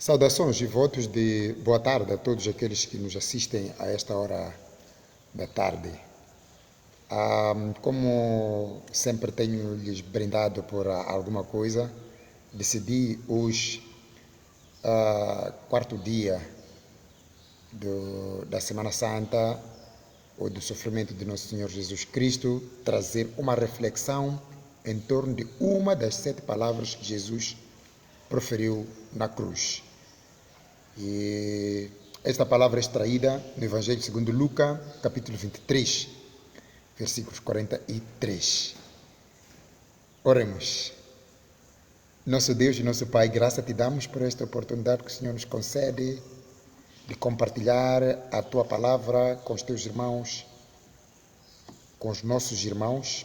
Saudações e votos de boa tarde a todos aqueles que nos assistem a esta hora da tarde. Como sempre tenho lhes brindado por alguma coisa, decidi hoje, quarto dia da Semana Santa, ou do sofrimento de Nosso Senhor Jesus Cristo, trazer uma reflexão em torno de uma das 7 palavras que Jesus proferiu na cruz. E esta palavra é extraída no Evangelho segundo Lucas, capítulo 23, versículos 43. Oremos. Nosso Deus e nosso Pai, graça te damos por esta oportunidade que o Senhor nos concede de compartilhar a Tua palavra com os Teus irmãos, com os nossos irmãos,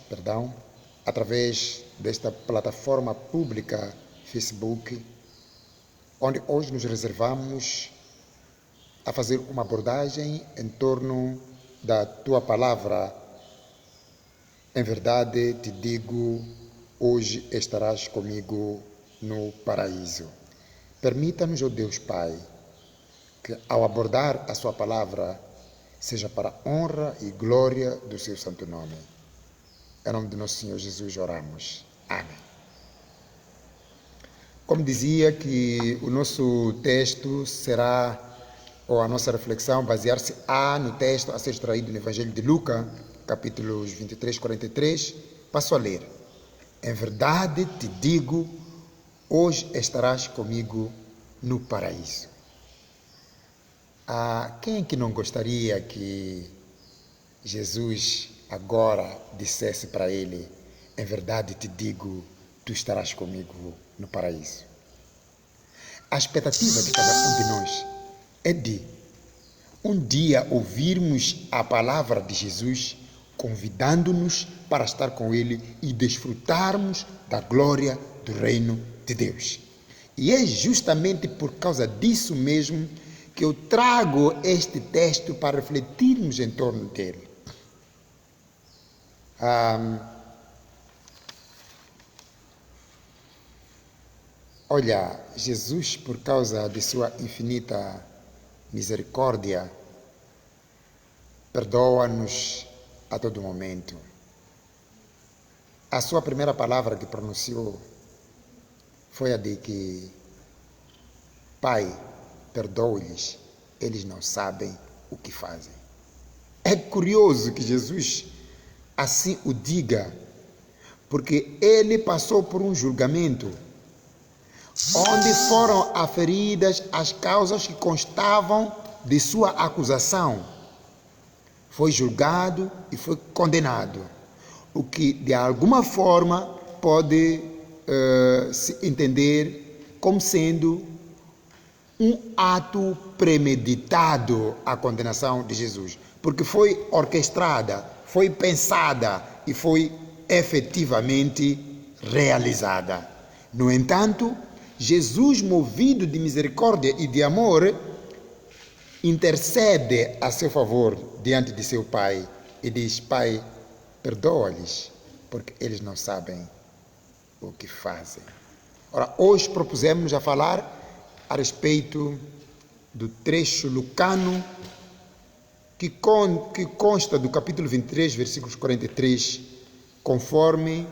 através desta plataforma pública Facebook, onde hoje nos reservamos a fazer uma abordagem em torno da Tua palavra. Em verdade te digo, hoje estarás comigo no paraíso. Permita-nos, ó Deus Pai, que ao abordar a Sua palavra, seja para a honra e glória do Seu santo nome. Em nome de nosso Senhor Jesus oramos. Amém. Como dizia, que o nosso texto será, ou a nossa reflexão, basear-se no texto a ser extraído no Evangelho de Lucas, capítulos 23, 43. Passo a ler. Em verdade te digo, hoje estarás comigo no paraíso. Quem é que não gostaria que Jesus agora dissesse para ele, em verdade te digo, tu estarás comigo no paraíso? A expectativa de cada um de nós é de um dia ouvirmos a palavra de Jesus convidando-nos para estar com Ele e desfrutarmos da glória do reino de Deus. E é justamente por causa disso mesmo que eu trago este texto para refletirmos em torno dele. Olha, Jesus, por causa de sua infinita misericórdia, perdoa-nos a todo momento. A sua primeira palavra que pronunciou foi a de que, Pai, perdoe-lhes, eles não sabem o que fazem. É curioso que Jesus assim o diga, porque ele passou por um julgamento onde foram aferidas as causas que constavam de sua acusação. Foi julgado e foi condenado, o que de alguma forma pode se entender como sendo um ato premeditado a condenação de Jesus, porque foi orquestrada, foi pensada e foi efetivamente realizada. No entanto, Jesus, movido de misericórdia e de amor, intercede a seu favor diante de seu Pai e diz, Pai, perdoa-lhes, porque eles não sabem o que fazem. Ora, hoje propusemos a falar a respeito do trecho lucano que consta do capítulo 23, versículos 43, conforme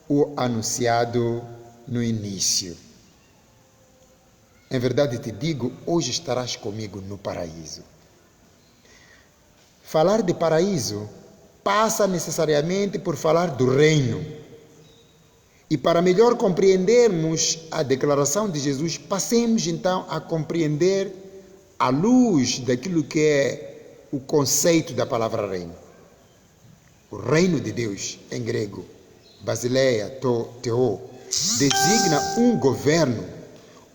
o anunciado no início. Em verdade te digo, hoje estarás comigo no paraíso. Falar de paraíso passa necessariamente por falar do reino. E para melhor compreendermos a declaração de Jesus, passemos então a compreender à luz daquilo que é o conceito da palavra reino. O reino de Deus, em grego, basileia, theo, designa um governo,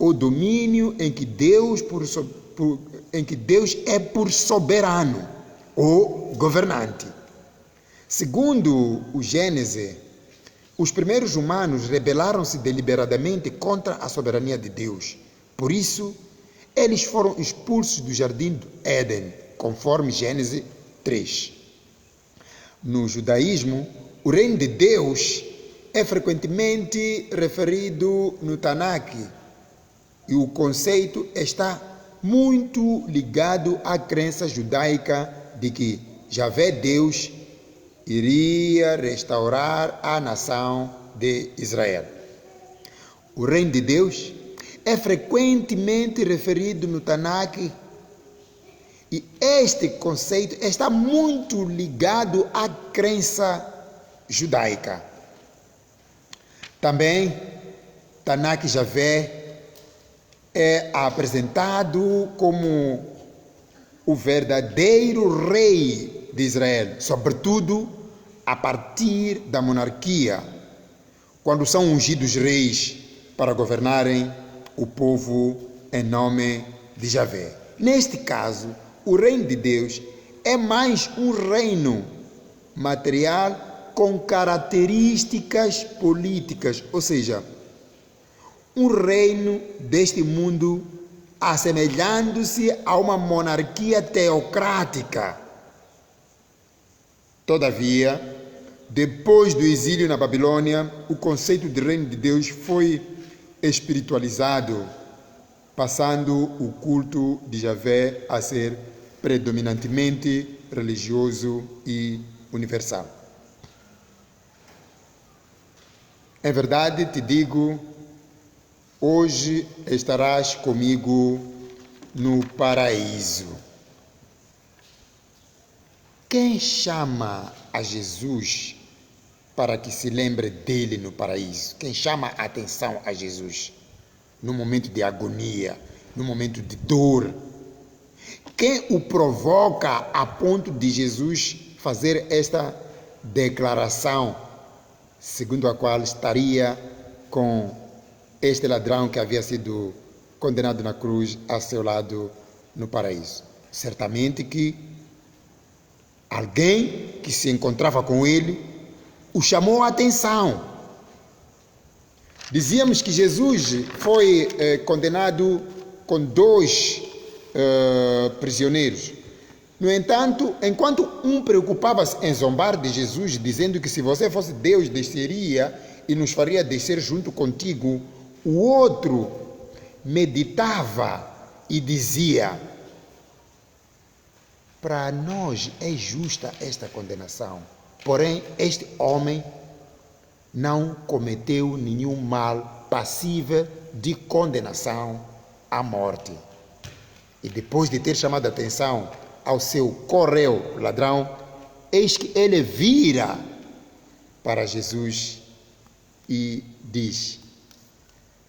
o domínio em que Deus é por soberano ou governante. Segundo o Gênesis, os primeiros humanos rebelaram-se deliberadamente contra a soberania de Deus. Por isso, eles foram expulsos do jardim do Éden, conforme Gênesis 3. No judaísmo, o reino de Deus é frequentemente referido no Tanakh E o conceito está muito ligado à crença judaica de que Javé Deus iria restaurar a nação de Israel. O reino de Deus é frequentemente referido no Tanakh e este conceito está muito ligado à crença judaica. Também, Tanakh Javé é apresentado como o verdadeiro rei de Israel, sobretudo a partir da monarquia, quando são ungidos reis para governarem o povo em nome de Javé. Neste caso, o reino de Deus é mais um reino material com características políticas, ou seja, um reino deste mundo assemelhando-se a uma monarquia teocrática. Todavia, depois do exílio na Babilônia, o conceito de reino de Deus foi espiritualizado, passando o culto de Javé a ser predominantemente religioso e universal. Em verdade te digo, hoje estarás comigo no paraíso. Quem chama a Jesus para que se lembre dele no paraíso? Quem chama a atenção a Jesus no momento de agonia, no momento de dor? Quem o provoca a ponto de Jesus fazer esta declaração, segundo a qual estaria com este ladrão que havia sido condenado na cruz a seu lado no paraíso? Certamente que alguém que se encontrava com ele o chamou a atenção. Dizíamos que Jesus foi condenado com 2 prisioneiros. No entanto, enquanto um preocupava-se em zombar de Jesus, dizendo que se você fosse Deus, desceria e nos faria descer junto contigo, o outro meditava e dizia: para nós é justa esta condenação, porém este homem não cometeu nenhum mal passível de condenação à morte. E depois de ter chamado a atenção ao seu correu ladrão, eis que ele vira para Jesus e diz: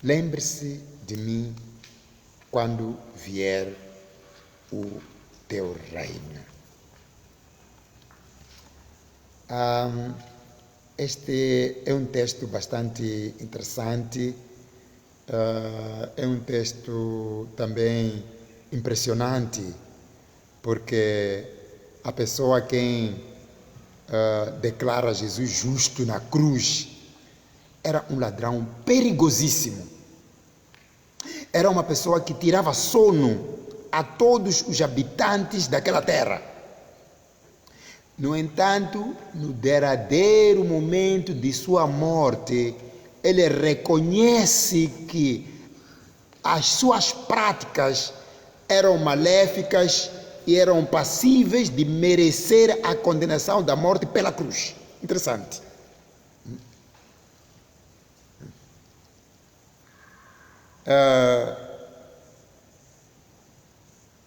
lembre-se de mim quando vier o teu reino. Este é um texto bastante interessante, é um texto também impressionante, porque a pessoa a quem declara Jesus justo na cruz era um ladrão perigosíssimo. Era uma pessoa que tirava sono a todos os habitantes daquela terra. No entanto, no derradeiro momento de sua morte, ele reconhece que as suas práticas eram maléficas e eram passíveis de merecer a condenação da morte pela cruz. Interessante.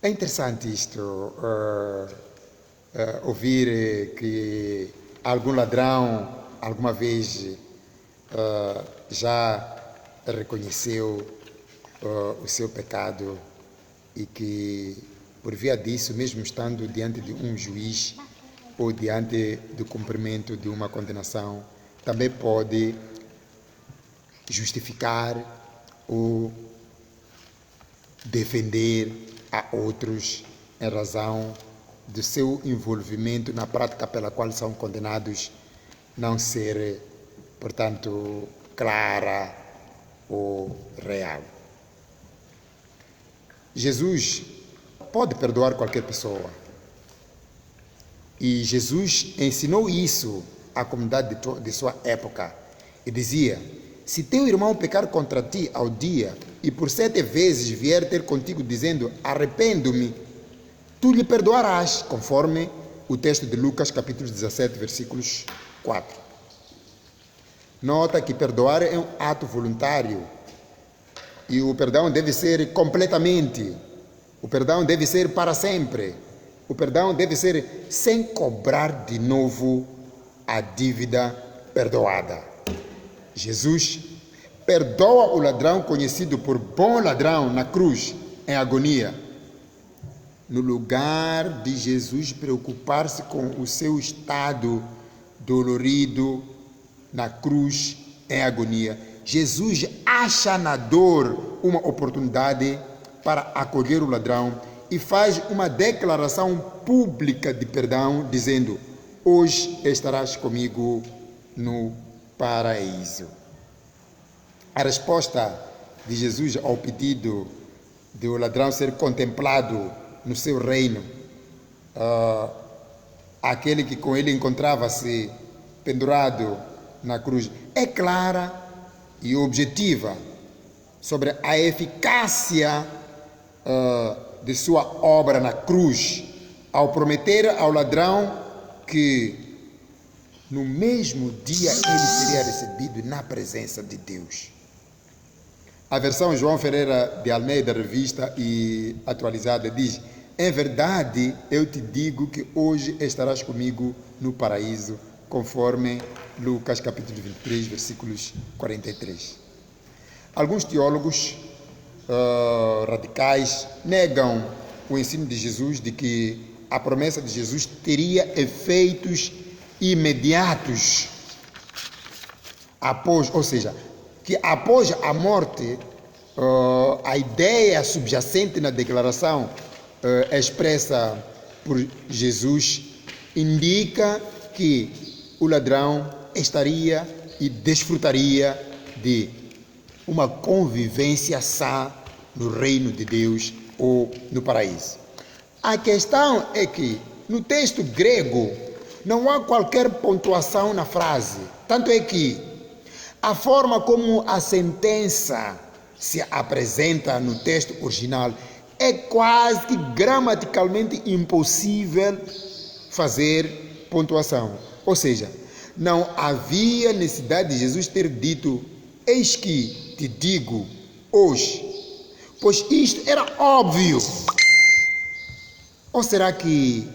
É interessante isto, ouvir que algum ladrão alguma vez já reconheceu o seu pecado e que, por via disso, mesmo estando diante de um juiz ou diante do cumprimento de uma condenação, também pode justificar ou defender a outros em razão do seu envolvimento na prática pela qual são condenados não ser, portanto, clara ou real. Jesus pode perdoar qualquer pessoa. E Jesus ensinou isso à comunidade de sua época. E dizia: se teu irmão pecar contra ti ao dia, e por 7 vezes vier ter contigo dizendo, arrependo-me, tu lhe perdoarás, conforme o texto de Lucas, capítulo 17, versículos 4. Nota que perdoar é um ato voluntário e o perdão deve ser completamente, o perdão deve ser para sempre, o perdão deve ser sem cobrar de novo a dívida perdoada. Jesus perdoa o ladrão conhecido por bom ladrão na cruz, em agonia. No lugar de Jesus preocupar-se com o seu estado dolorido na cruz, em agonia, Jesus acha na dor uma oportunidade para acolher o ladrão e faz uma declaração pública de perdão, dizendo, hoje estarás comigo no paraíso. A resposta de Jesus ao pedido do ladrão ser contemplado no seu reino, aquele que com ele encontrava-se pendurado na cruz, é clara e objetiva sobre a eficácia de sua obra na cruz, ao prometer ao ladrão que no mesmo dia ele seria recebido na presença de Deus. A versão João Ferreira de Almeida, revista e atualizada, diz, em verdade eu te digo que hoje estarás comigo no paraíso, conforme Lucas capítulo 23, versículos 43. Alguns teólogos radicais negam o ensino de Jesus de que a promessa de Jesus teria efeitos imediatos ou seja, que após a morte, a ideia subjacente na declaração expressa por Jesus indica que o ladrão estaria e desfrutaria de uma convivência sã no reino de Deus ou no paraíso. A questão é que no texto grego não há qualquer pontuação na frase, tanto é que a forma como a sentença se apresenta no texto original é quase que gramaticalmente impossível fazer pontuação. Ou seja, não havia necessidade de Jesus ter dito, eis que te digo hoje, pois isto era óbvio. Ou será que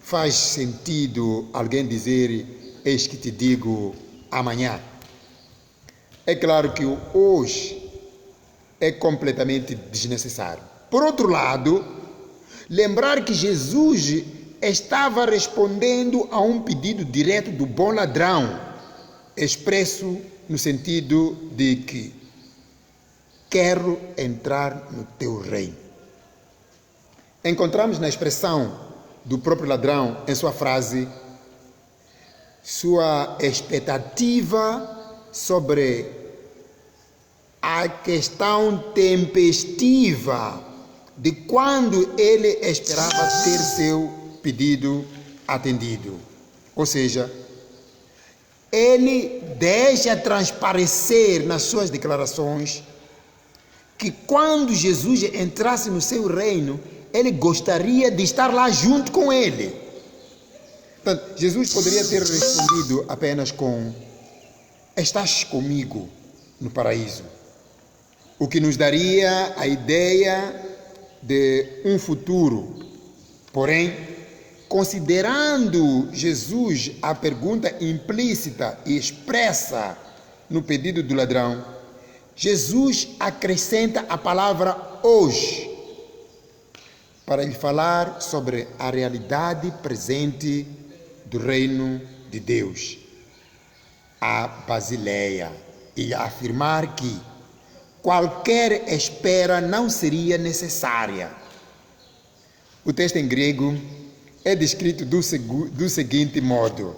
faz sentido alguém dizer, eis que te digo amanhã? É claro que o hoje é completamente desnecessário. Por outro lado, lembrar que Jesus estava respondendo a um pedido direto do bom ladrão, expresso no sentido de que quero entrar no teu reino. Encontramos na expressão do próprio ladrão, em sua frase, sua expectativa sobre a questão tempestiva de quando ele esperava ter seu pedido atendido. Ou seja, ele deixa transparecer nas suas declarações que quando Jesus entrasse no seu reino, ele gostaria de estar lá junto com ele. Portanto, Jesus poderia ter respondido apenas com: estás comigo no paraíso, o que nos daria a ideia de um futuro. Porém, considerando Jesus a pergunta implícita e expressa no pedido do ladrão, Jesus acrescenta a palavra hoje para lhe falar sobre a realidade presente do reino de Deus, a Basileia, e afirmar que qualquer espera não seria necessária. O texto em grego é descrito do seguinte modo: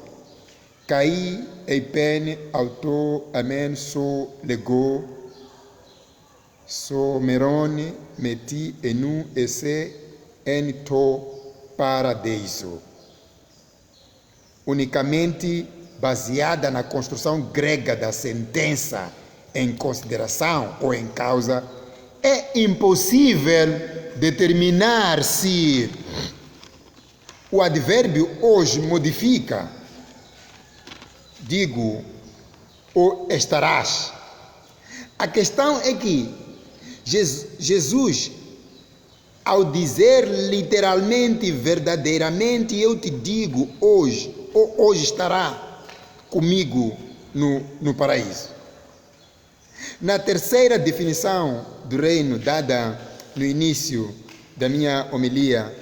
Kai eipen auto amen so lego so merone meti enu esse en to paradiso. Unicamente baseada na construção grega da sentença em consideração ou em causa, é impossível determinar se o advérbio hoje modifica, digo, ou estarás. A questão é que Jesus, ao dizer literalmente, verdadeiramente, eu te digo hoje, ou hoje estará comigo no paraíso. Na terceira definição do reino, dada no início da minha homilia,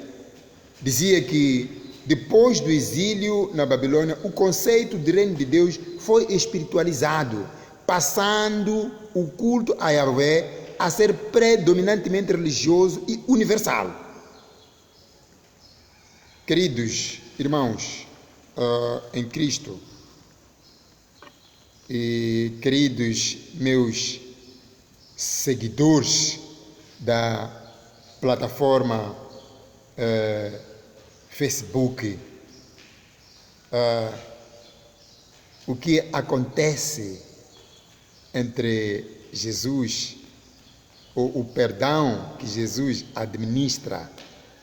dizia que depois do exílio na Babilônia, o conceito de reino de Deus foi espiritualizado, passando o culto a Yahvé a ser predominantemente religioso e universal. Queridos irmãos em Cristo, e queridos meus seguidores da plataforma Facebook, o que acontece entre Jesus, ou o perdão que Jesus administra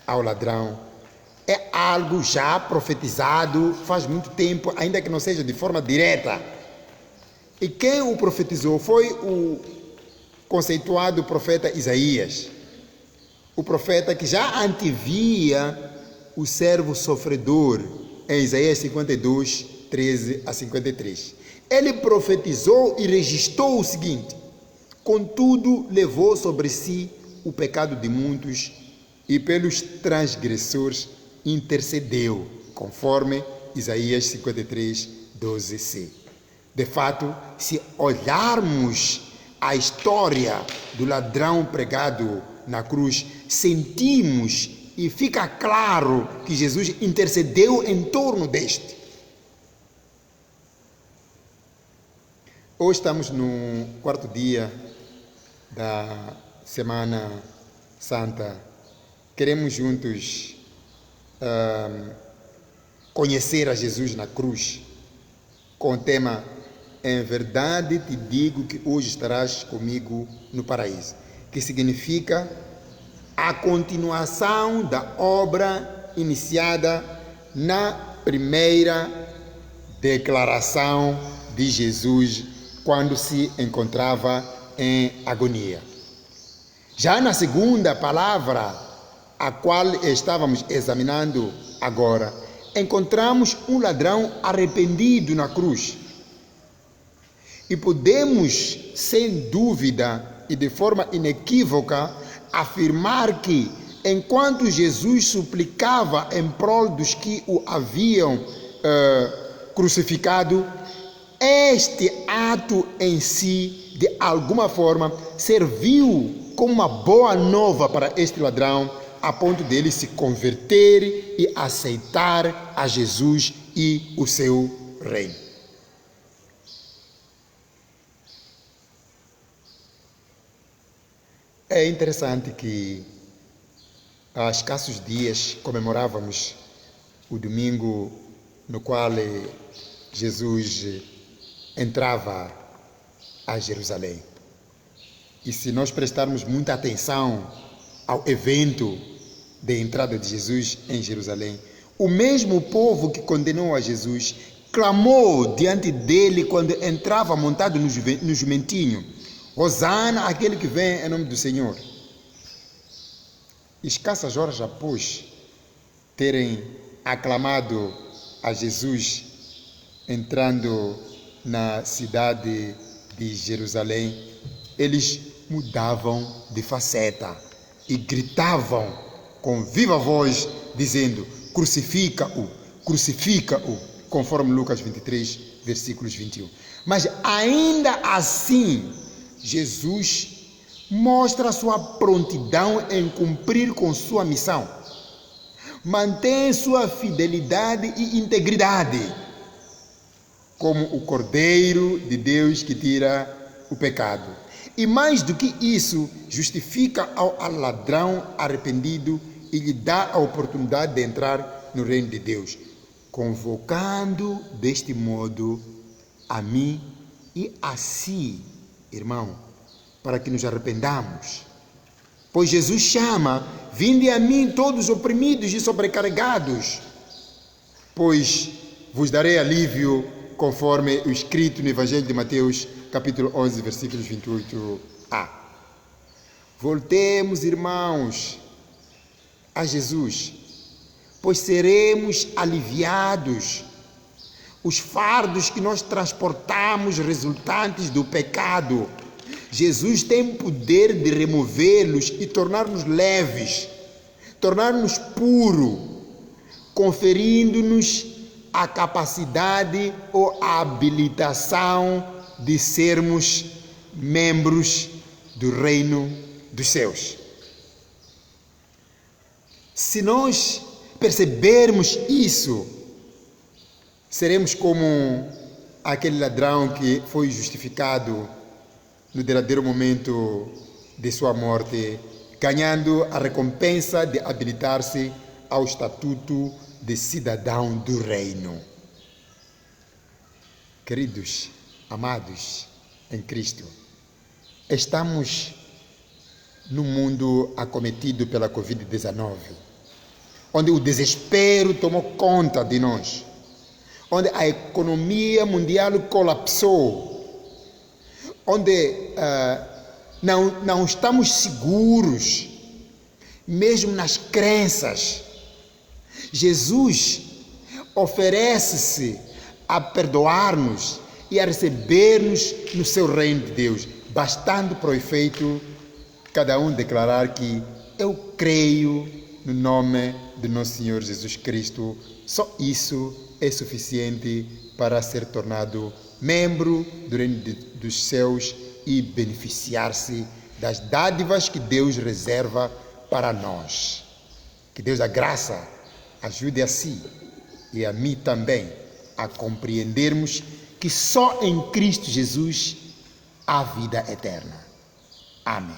ao ladrão, é algo já profetizado faz muito tempo, ainda que não seja de forma direta. E quem o profetizou foi o conceituado profeta Isaías, o profeta que já antevia o servo sofredor, em Isaías 52, 13 a 53. Ele profetizou e registrou o seguinte: contudo, levou sobre si o pecado de muitos e pelos transgressores intercedeu, conforme Isaías 53, 12c. De fato, se olharmos a história do ladrão pregado na cruz, sentimos e fica claro que Jesus intercedeu em torno deste. Hoje estamos no quarto dia da Semana Santa. Queremos juntos conhecer a Jesus na cruz, com o tema "Em verdade te digo que hoje estarás comigo no paraíso", que significa a continuação da obra iniciada na primeira declaração de Jesus quando se encontrava em agonia. Já na segunda palavra, a qual estávamos examinando agora, encontramos um ladrão arrependido na cruz. E podemos, sem dúvida e de forma inequívoca, afirmar que, enquanto Jesus suplicava em prol dos que o haviam crucificado, este ato em si, de alguma forma, serviu como uma boa nova para este ladrão, a ponto dele se converter e aceitar a Jesus e o seu reino. É interessante que há escassos dias comemorávamos o domingo no qual Jesus entrava a Jerusalém. E se nós prestarmos muita atenção ao evento de entrada de Jesus em Jerusalém, o mesmo povo que condenou a Jesus clamou diante dele quando entrava montado no jumentinho: Hosana, aquele que vem em nome do Senhor. Escassas horas após terem aclamado a Jesus entrando na cidade de Jerusalém, eles mudavam de faceta e gritavam com viva voz, dizendo: crucifica-o, crucifica-o, conforme Lucas 23, versículos 21. Mas ainda assim, Jesus mostra sua prontidão em cumprir com sua missão. Mantém sua fidelidade e integridade, como o Cordeiro de Deus que tira o pecado. E mais do que isso, justifica ao ladrão arrependido e lhe dá a oportunidade de entrar no reino de Deus, convocando deste modo a mim e a si, irmão, para que nos arrependamos Pois Jesus chama: vinde a mim todos oprimidos e sobrecarregados, pois vos darei alívio, conforme o escrito no Evangelho de Mateus, capítulo 11, versículos 28a. Voltemos, irmãos, a Jesus, pois seremos aliviados. Os fardos que nós transportamos resultantes do pecado, Jesus tem poder de removê-los e tornar-nos leves, tornar-nos puros, conferindo-nos a capacidade ou a habilitação de sermos membros do reino dos céus. Se nós percebermos isso, seremos como aquele ladrão que foi justificado no derradeiro momento de sua morte, ganhando a recompensa de habilitar-se ao estatuto de cidadão do reino. Queridos, amados em Cristo, estamos num mundo acometido pela Covid-19, onde o desespero tomou conta de nós, onde a economia mundial colapsou, onde não estamos seguros, mesmo nas crenças. Jesus oferece-se a perdoar-nos e a receber-nos no seu reino de Deus, bastando para o efeito cada um declarar que eu creio no nome de nosso Senhor Jesus Cristo. Só isso é suficiente para ser tornado membro do reino dos céus e beneficiar-se das dádivas que Deus reserva para nós. Que Deus da graça ajude a si e a mim também a compreendermos que só em Cristo Jesus há vida eterna. Amém.